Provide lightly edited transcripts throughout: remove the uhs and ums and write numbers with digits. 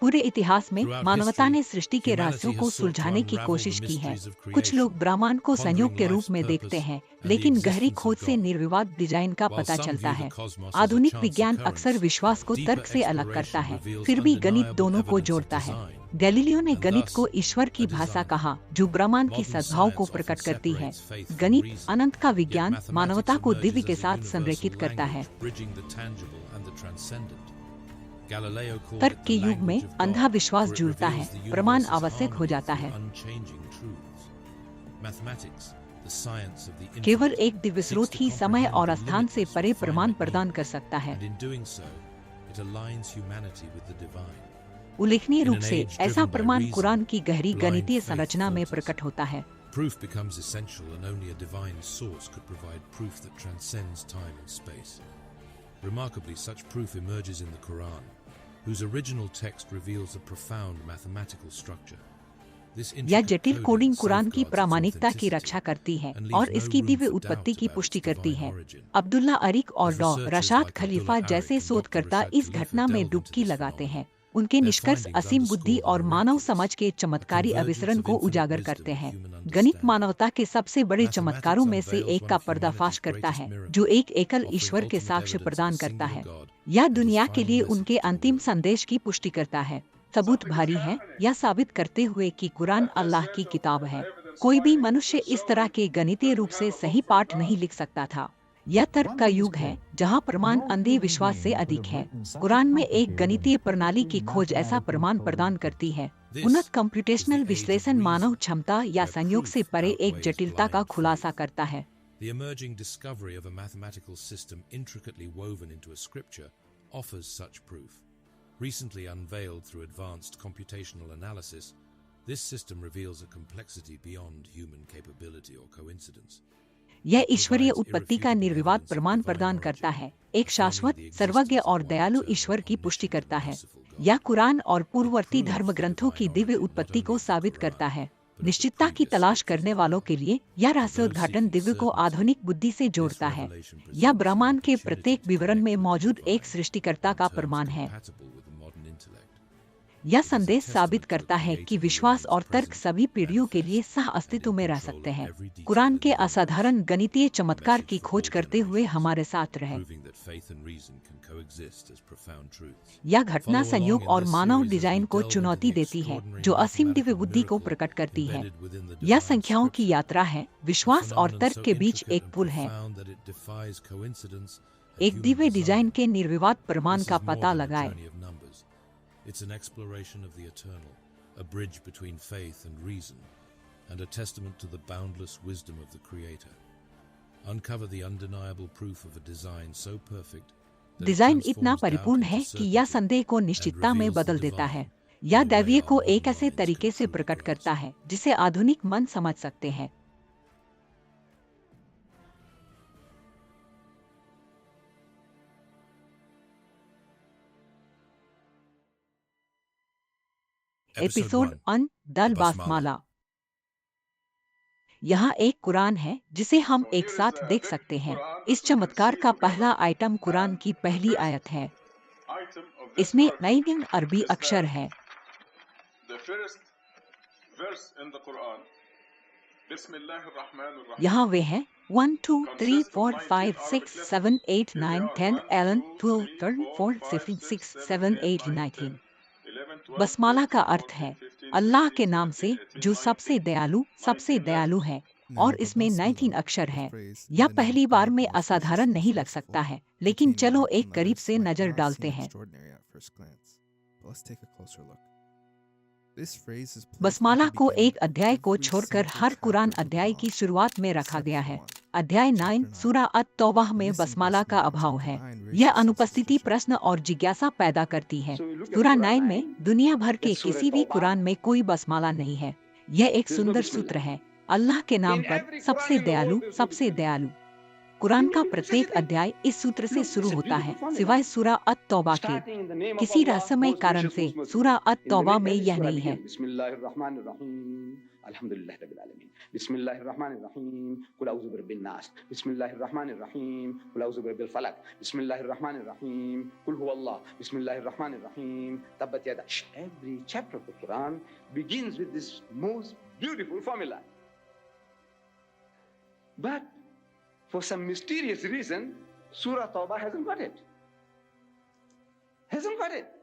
पूरे इतिहास में मानवता ने सृष्टि के रहस्यों को सुलझाने की कोशिश की है। कुछ लोग ब्रह्मांड को संयोग के रूप में देखते हैं, लेकिन गहरी खोज से निर्विवाद डिजाइन का पता चलता है। आधुनिक विज्ञान अक्सर विश्वास को तर्क से अलग करता है, फिर भी गणित दोनों को जोड़ता है। गैलीलियो ने गणित को ईश्वर की भाषा कहा, जो ब्रह्मांड की सद्भाव को प्रकट करती है। गणित अनंत का विज्ञान मानवता को दिव्य के साथ संरेखित करता है। तर्क के युग में अंधा विश्वास जुड़ता है, प्रमाण आवश्यक हो जाता है। केवल एक दिव्य स्रोत ही समय और स्थान से परे प्रमाण प्रदान कर सकता है। उल्लेखनीय रूप से ऐसा प्रमाण कुरान की गहरी गणितीय संरचना में प्रकट होता है। Proof becomes essential and only a divine source could provide proof that transcends time and space. Remarkably, such proof emerges in the Quran, whose original text reveals a profound mathematical structure. यह जटिल coding Quran की प्रामाणिकता की रक्षा करती है और इसकी दिव्य उत्पत्ति की पुष्टि करती है। अब्दुल्ला अरीक और डॉ रशाद खलीफा जैसे शोधकर्ता इस घटना में डुबकी लगाते हैं। उनके निष्कर्ष असीम बुद्धि और मानव समझ के चमत्कारी अविसरण को उजागर करते हैं। गणित मानवता के सबसे बड़े चमत्कारों में से एक का पर्दाफाश करता है, जो एक एकल ईश्वर के साक्ष्य प्रदान करता है। यह दुनिया के लिए उनके अंतिम संदेश की पुष्टि करता है। सबूत भारी है, यह साबित करते हुए कि कुरान अल्लाह की किताब है। कोई भी मनुष्य इस तरह के गणितीय रूप से सही पाठ नहीं लिख सकता था। यह तर्क का युग है, जहां प्रमाण अंधे विश्वास से अधिक है। कुरान में एक गणितीय प्रणाली की खोज ऐसा प्रमाण प्रदान करती है। उन्नत कंप्यूटेशनल विश्लेषण मानव क्षमता या संयोग से परे एक जटिलता का खुलासा करता है। The emerging discovery of a mathematical system intricately woven into a scripture offers such proof. Recently unveiled through advanced computational analysis, this system reveals a complexity beyond human capability or coincidence. यह ईश्वरीय उत्पत्ति का निर्विवाद प्रमाण प्रदान करता है, एक शाश्वत, सर्वज्ञ और दयालु ईश्वर की पुष्टि करता है। यह कुरान और पूर्ववर्ती धर्म ग्रंथों की दिव्य उत्पत्ति को साबित करता है। निश्चितता की तलाश करने वालों के लिए यह रहस्योद्घाटन दिव्य को आधुनिक बुद्धि से जोड़ता है। यह ब्रह्मांड के प्रत्येक विवरण में मौजूद एक सृष्टिकर्ता का प्रमाण है। यह संदेश साबित करता है कि विश्वास और तर्क सभी पीढ़ियों के लिए सह अस्तित्व में रह सकते हैं। कुरान के असाधारण गणितीय चमत्कार की खोज करते हुए हमारे साथ रहे। यह घटना संयोग और मानव डिजाइन को चुनौती देती है, जो असीम दिव्य बुद्धि को प्रकट करती है। यह संख्याओं की यात्रा है, विश्वास और तर्क के बीच एक पुल है। एक दिव्य डिजाइन के निर्विवाद प्रमाण का पता लगाए। It's an exploration of the eternal, a bridge between faith and reason, and a testament to the boundless wisdom of the Creator. Uncover the undeniable proof of a design so perfect. Design इतना परिपूर्ण है कि यह संदेह को निश्चितता में बदल देता है। यह दैवीय को एक ऐसे तरीके से प्रकट करता है जिसे आधुनिक मन समझ सकते हैं। एपिसोड अन दल बासमाला। यहाँ एक कुरान है जिसे हम एक साथ देख सकते हैं। इस चमत्कार का पहला आइटम कुरान की पहली आयत है। इसमें 19 अरबी अक्षर हैं। यहाँ वे हैं 1 2 3 4 5 6 7 8 9 10 11 12 13 14 15 16 17 18 19। बसमाला का अर्थ है अल्लाह के नाम से जो सबसे दयालु है, और इसमें 19 अक्षर हैं। यह पहली बार में असाधारण नहीं लग सकता है, लेकिन चलो एक करीब से नजर डालते हैं। बसमाला को एक अध्याय को छोड़कर हर कुरान अध्याय की शुरुआत में रखा गया है। अध्याय 9 सूरा अत-तौबा में बसमाला का अभाव है। यह अनुपस्थिति प्रश्न और जिज्ञासा पैदा करती है। सूरा 9 में दुनिया भर के किसी भी कुरान में कोई बसमाला नहीं है। यह एक सुंदर सूत्र है, अल्लाह के नाम पर सबसे दयालु। कुरान का प्रत्येक अध्याय इस सूत्र से शुरू होता है, सिवाय सूरा अत-तौबा के। किसी रहस्यमय कारण से सूरा अत-तौबा में यह नहीं है। Alhamdulillah Rabbil Alameen. Bismillahir Rahmanir Rahim. Qul a'udhu birabbin nas. Bismillahir Rahmanir Rahim. Qul a'udhu birabbil falaq. Bismillahir Rahmanir Rahim. Qul huwallah. Bismillahir Rahmanir Rahim. Tabbat yada. Every chapter of the Quran begins with this most beautiful formula. But for some mysterious reason, Surah Tawbah hasn't got it. Hasn't got it.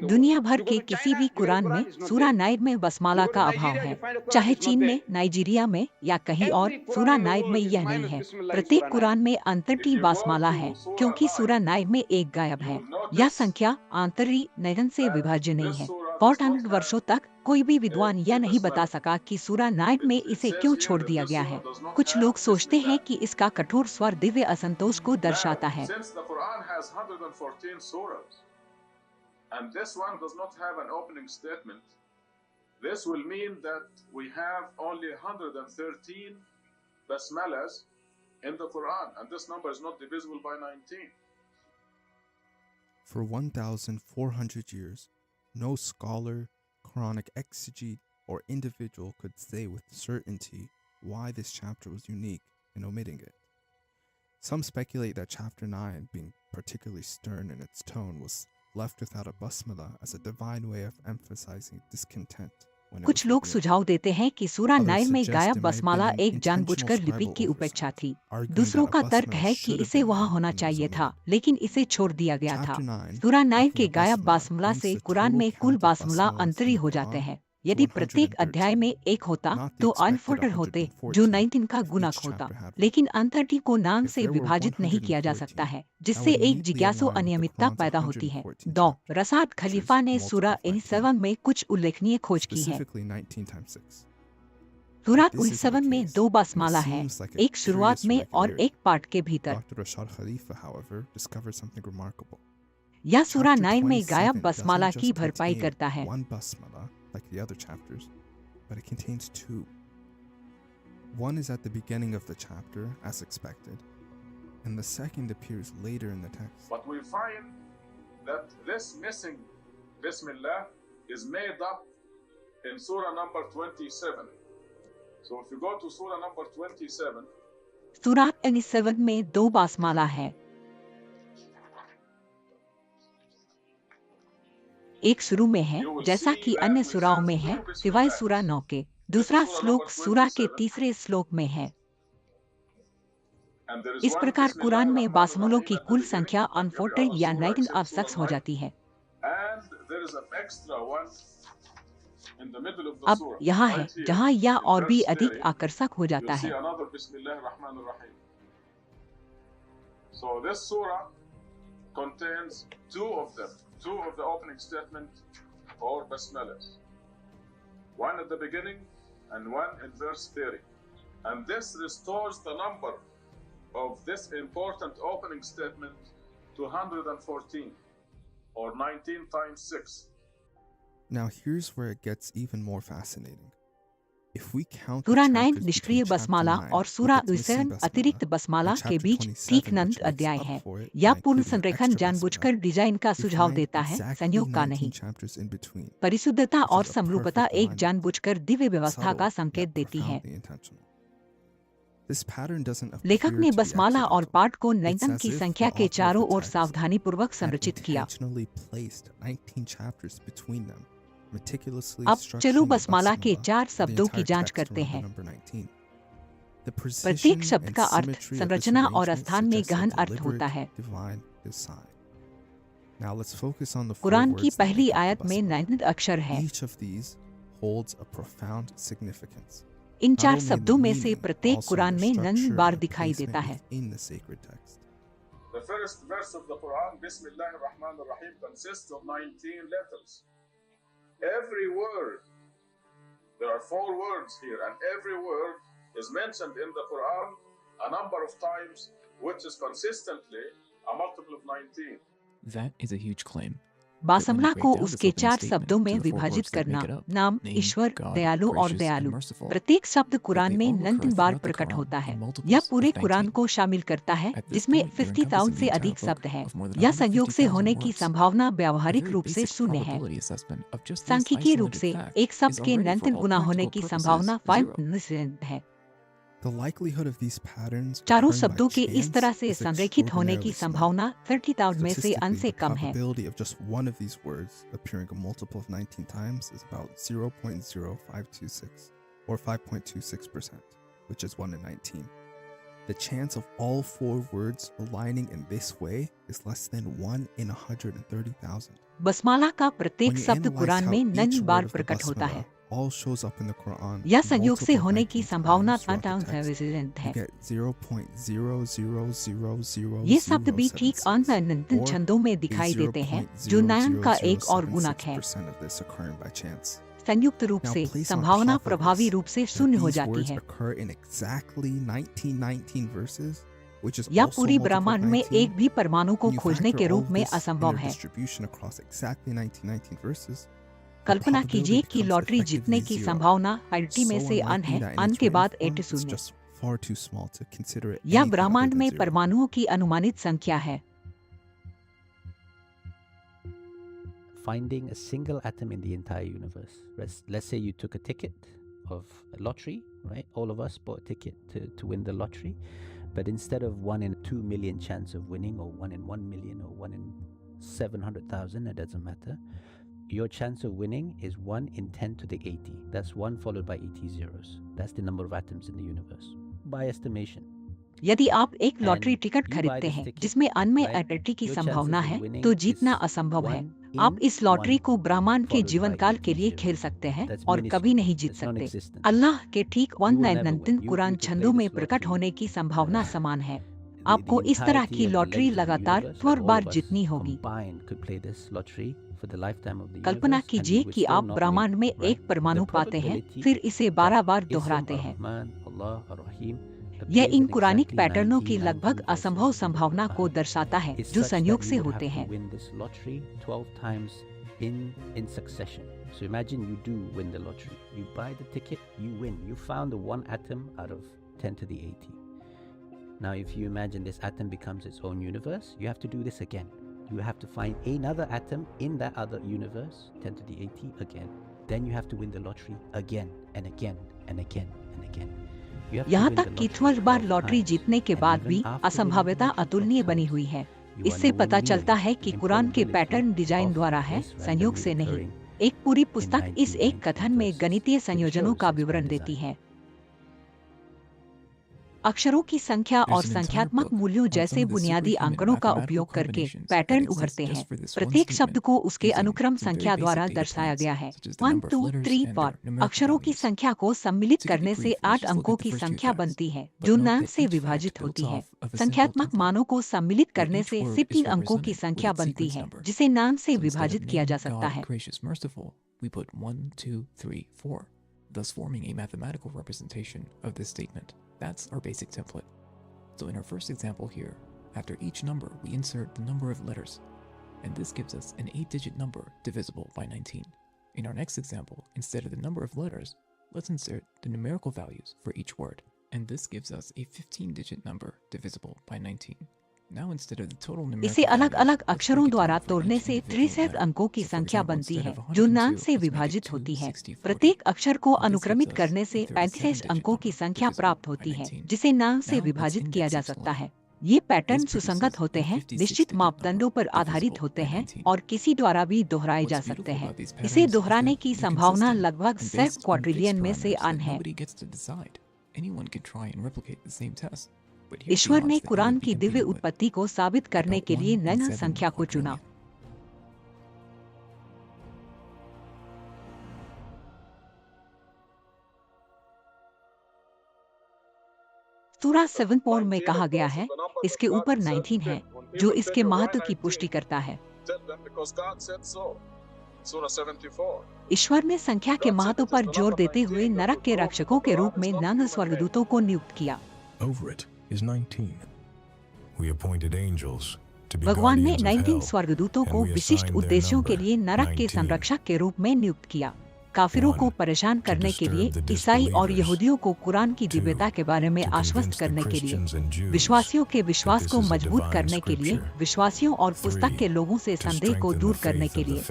दुनिया भर के किसी भी कुरान में सूरा नाइब में बसमाला का अभाव है। चाहे चीन में, नाइजीरिया में या कहीं और, सूरा नाइब में यह नहीं है। प्रत्येक कुरान में अंतरटी बासमाला है, क्योंकि सूरा नाइब में एक गायब है। यह संख्या आंतरी नयन से विभाज्य नहीं है। 400 वर्षों तक कोई भी विद्वान यह नहीं बता सका कि सूरा नाइब में इसे क्यों छोड़ दिया गया है। कुछ लोग सोचते हैं कि इसका कठोर स्वर दिव्य असंतोष को दर्शाता है। And this one does not have an opening statement. This will mean that we have only 113 basmalas in the Quran, and this number is not divisible by 19. For 1,400 years, no scholar, Quranic exegete, or individual could say with certainty why this chapter was unique in omitting it. Some speculate that chapter 9, being particularly stern in its tone, was left without a basmala as a divine way of emphasizing discontent. कुछ लोग सुझाव देते हैं कि सूरा Nile में गायब बसमाला एक जानबूझकर लिपि की उपेक्षा थी। दूसरों का तर्क है कि इसे वहाँ होना चाहिए था, लेकिन इसे छोड़ दिया गया था। सूरा नाइल के गायब बासमला से कुरान में कुल बासमला अंतरी हो जाते हैं। यदि प्रत्येक अध्याय में एक होता तो अनफोल्डर होते, जो 19 का गुणक होता। लेकिन अंतरटी को नाम से विभाजित नहीं किया जा सकता है, जिससे एक जिज्ञासु अनियमितता पैदा होती है। रसाद खलीफा ने सूरा 7 में कुछ उल्लेखनीय खोज की है। सूरा 7 में 2 बासमाला है, एक शुरुआत में और एक पाठ के भीतर। यह सूरा 9 में गायब बसमाला की भरपाई करता है। Like the other chapters, but it contains 2. One is at the beginning of the chapter, as expected, and the second appears later in the text. But we find that this missing Bismillah is made up in Surah number 27. So if you go to Surah number 27, सूरा 7 में 2 बासमाला है। एक शुरू में है, जैसा कि अन्य सूराओं में है, सिवाय सूरा 9 के। दूसरा श्लोक सूरा के तीसरे श्लोक में है। इस प्रकार कुरान में बासमलों की कुल संख्या अनफोल्डेड या 19 अब सक्स हो जाती है। अब यहाँ है, जहाँ यह और भी अधिक आकर्षक हो जाता है। Contains two of the opening statement or basmalas. One at the beginning and one in verse 30. And this restores the number of this important opening statement to 114 or 19 times 6. Now here's where it gets even more fascinating. सूरा 9 निष्क्रिय बसमाला और सूरा 7 अतिरिक्त बसमाला के बीच ठीक नंद अध्याय है। यह पूर्ण संरेखन जानबूझकर डिजाइन का सुझाव देता है, संयोग का नहीं। परिशुद्धता और समरूपता एक जानबूझकर दिव्य व्यवस्था का संकेत देती है। लेखक ने बसमाला और पाठ को 19 की संख्या के चारों ओर सावधानी पूर्वक संरचित किया। अब चलो बसमाला के 4 शब्दों की जांच करते हैं। प्रत्येक शब्द का अर्थ, संरचना और स्थान में गहन अर्थ होता है। कुरान की पहली आयत में 9 अक्षर है। इन 4 शब्दों में से प्रत्येक कुरान में 9 बार दिखाई देता है। The first verse of the Quran, Bismillahir Rahmanir Rahim, consists of 19 letters. Every word, there are 4 words here, and every word is mentioned in the Quran a number of times, which is consistently a multiple of 19. That is a huge claim. बासमला को उसके 4 शब्दों में विभाजित करना, नाम, ईश्वर, दयालु और दयालु। प्रत्येक शब्द कुरान में 19 बार प्रकट होता है। यह पूरे कुरान को शामिल करता है, जिसमें 50,000 से अधिक शब्द हैं। यह संयोग से होने की संभावना व्यावहारिक रूप से शून्य है। सांख्यिकीय रूप से एक शब्द के 19 गुना होने की संभावना 5% है। The likelihood of these patterns चारों occurring by शब्दों के इस chance तरह से is संरेखित होने की extraordinarily small. संभावना 30,000 में से Statistically, अंश से the कम है। probability of just one of these words appearing a multiple of 19 times is about 0.0526 or 5.26%, which is 1 in 19. The chance of all 4 words aligning in this way is less than 1 in 130,000. बसमाला का प्रत्येक When you शब्द analyze Quran how में each 9 bar word of the प्रकट होता है। basmala all shows up in the Quran यह संयोग से multiple होने की 19 संभावना times throughout the text, 5% you है। get 0.000000007 ये शब्द भी ठीक अनंत or छंदों में दिखाई देते हैं, जो नाम का एक और गुणक है। 0.00076% of this occurring by chance. संयुक्त रूप Now से place on संभावना top of प्रभावी this रूप से that शून्य हो these जाती words है। occur in exactly 1919 verses, which is या also पूरी multiple of ब्रह्मांड में 19. एक भी परमाणु को When you खोजने factor के all रूप of में this in असंभव their है। distribution across exactly 1919 verses, the Kalpana probability कीजिए कि becomes लॉटरी effectively जीतने की zero. संभावना 80 में So से अन unlikely है, that in अन its के written बाद form, 8 it's शून्य। just far too small to consider it यह anything other ब्रह्मांड than में zero. परमाणुओं की अनुमानित संख्या है। Finding a single atom in the entire universe. Let's say you took a ticket of a lottery, right? All of us bought a ticket to win the lottery, but instead of 1 in 2 million chance of winning, or 1 in 1 million, or 1 in 700,000, it doesn't matter. Your chance of winning is 1 in 10 to the 80. That's 1 followed by 80 zeros. That's the number of atoms in the universe, by estimation. यदि आप एक lottery And ticket you buy खरीदते this हैं ticket, जिसमें अन में right? 80 की Your संभावना chances of है, winning तो जीतना is असंभव है। 1 आप in इस लॉटरी 1 को ब्रह्मांड के followed जीवन by काल 80 के लिए zeros. खेल सकते हैं That's और कभी नहीं जीत That's सकते। non-existent. अल्लाह के ठीक You will never 119 win. Quran To छंदों play में this प्रकट lottery, होने की संभावना समान है। the आपको इस तरह entirety की of the lottery length of the लगातार universe, त्वर like all bar of us जीतनी होगी। combined could play this lottery for the lifetime of the Kalpana universe, and कीजिए we would कि still आप not ब्रह्मांड win, में right? एक परमाणु The पाते हैं, probability फिर इसे 12 बार that दोहराते Ism हैं। Ar-Rahman, Allah Ar-Rahim यह appears in in Quranic exactly पैटर्नों की 19 लगभग verses असंभव in the संभावना को Quran दर्शाता है, is जो such संयोग that से you would होते have हैं। to win this lottery 12 times in succession. So imagine you do win the lottery. You buy the ticket, you win. You found the one atom out of 10 to the 80. Now if you imagine this atom becomes its own universe, you have to do this again. You have to find another atom in that other universe, 10 to the 80 again. Then you have to win the lottery again and again and again and again. You have to यहाँ win the तक कि lottery 12 बार 12 lottery times. जीतने के And बाद even भी after winning the असंभाव्यता lottery 12 अतुलनीय बनी times, हुई है। you are इससे पता nowhere चलता near है the कि कुरान के improbability पैटर्न डिजाइन of द्वारा है, this संयोग randomly से नहीं। occurring एक पूरी in पुस्तक इस एक 1919 कथन में verses, गणितीय which संयोजनों shows का it's by विवरण देती design. है। अक्षरों की संख्या और There's an entire संख्यात्मक book मूल्यों on जैसे some of the बुनियादी superhuman आंकड़ों का mathematical उपयोग करके combinations पैटर्न that exist उभरते just हैं। for this one प्रत्येक शब्द statement, को उसके using अनुक्रम some very संख्या basic द्वारा data दर्शाया points, गया है। such as the 1 number of 2 letters 3 and 4 their numerical अक्षरों की values. संख्या को सम्मिलित To keep करने it से brief, let's 8 just look अंकों at the की first few संख्या facts. बनती है, But जो note नाम that से each विभाजित fact होती builds है। off of a simple संख्यात्मक template, मानों को सम्मिलित where करने each से word is 16 अंकों की represented संख्या with its बनती sequence है, number. जिसे नाम से So instead विभाजित of किया जा name सकता God है। gracious merciful, we put 1 2 3 4, thus forming a mathematical representation of this statement. That's our basic template. So in our first example here, after each number we insert the number of letters, and this gives us an 8-digit number divisible by 19. In our next example, instead of the number of letters, let's insert the numerical values for each word, and this gives us a 15-digit number divisible by 19. Now instead of the total numerical इसे अलग values, अलग let's अक्षरों break it द्वारा down for तोड़ने each से individual 63 letter. अंकों की So for संख्या example, बनती instead है, of जो 102, नाम से let's make it विभाजित 2, होती है। 60, 40. प्रत्येक अक्षर को This gives अनुक्रमित us करने a से 35 37-digit अंकों की number संख्या divisible प्राप्त by होती है, 19. जिसे नाम से Now let's विभाजित किया index जा it सकता slowly. है। ये पैटर्न This सुसंगत produces होते a हैं, 56-digit निश्चित number मापदंडों पर आधारित divisible होते by हैं 19. और किसी द्वारा भी दोहराए जा What's सकते beautiful हैं। about these इसे patterns is दोहराने that की they're संभावना consistent लगभग and 100 based on fixed quadrillion में से parameters अन that है। nobody gets to decide. Anyone can try and replicate the same test, but here's the ईश्वर ने odds that you Quran would be की Divya competing with. उत्पत्ति को साबित करने About के लिए 1 in नैना 7 संख्या को चुना। quadrillion. सूरा 7 में कहा गया है, इसके ऊपर 19 है, जो इसके महत्व की पुष्टि करता है। Tell them because God said so. Surah 74. ईश्वर ने संख्या के महत्व पर जोर देते हुए नरक के रक्षकों के रूप में 9 स्वर्गदूतों को नियुक्त किया। Over it is 19. We appointed angels भगवान ने 19 स्वर्गदूतों को विशिष्ट उद्देश्यों के लिए नरक के संरक्षक के रूप में नियुक्त किया। काफिरों को परेशान करने के लिए, ईसाई और यहूदियों को कुरान की दिव्यता के बारे में आश्वस्त करने के लिए, विश्वासियों के विश्वास को मजबूत करने के लिए, विश्वासियों और पुस्तक के लोगों से संदेह को दूर करने के लिए।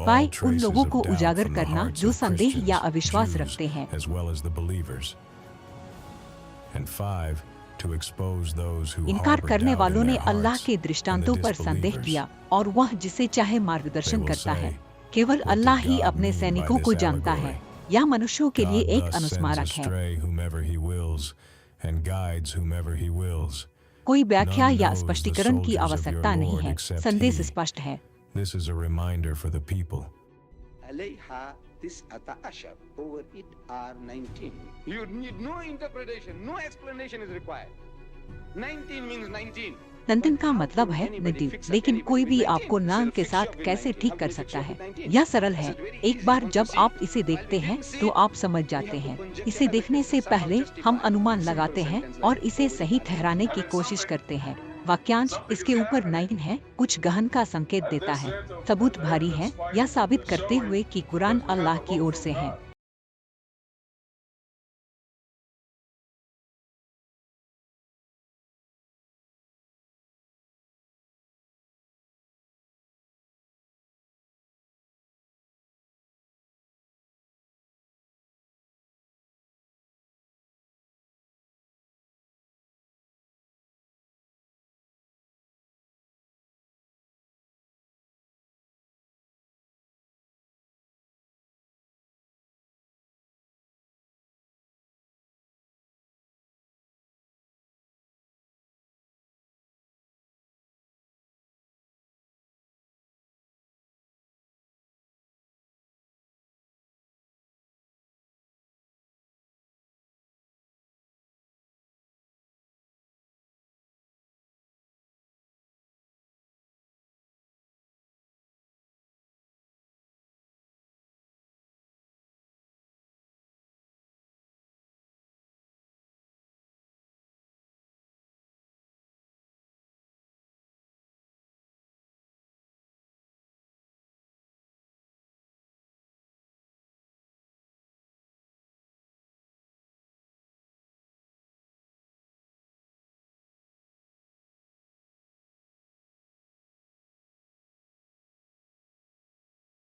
5 उन लोगों को उजागर करना जो संदेह या अविश्वास रखते हैं। इनकार करने वालों ने अल्लाह के दृष्टांतों पर संदेह किया और वह जिसे चाहे मार्गदर्शन करता है। केवल अल्लाह ही अपने सैनिकों को जानता है। यह मनुष्यों के लिए एक अनुस्मारक है। कोई व्याख्या या स्पष्टीकरण की आवश्यकता नहीं है। संदेश स्पष्ट है। Over it are 19. You need no interpretation, no explanation is required. 19 means 19. 19 का मतलब है 19, लेकिन कोई भी आपको नाम के साथ कैसे ठीक कर सकता है। यह सरल है। एक बार जब आप इसे देखते हैं तो आप समझ जाते हैं। इसे देखने से पहले हम अनुमान लगाते हैं और इसे सही ठहराने की कोशिश करते हैं। वाक्यांश इसके ऊपर 9 है, कुछ गहन का संकेत देता है। सबूत भारी है, यह साबित करते हुए कि कुरान अल्लाह की ओर से है।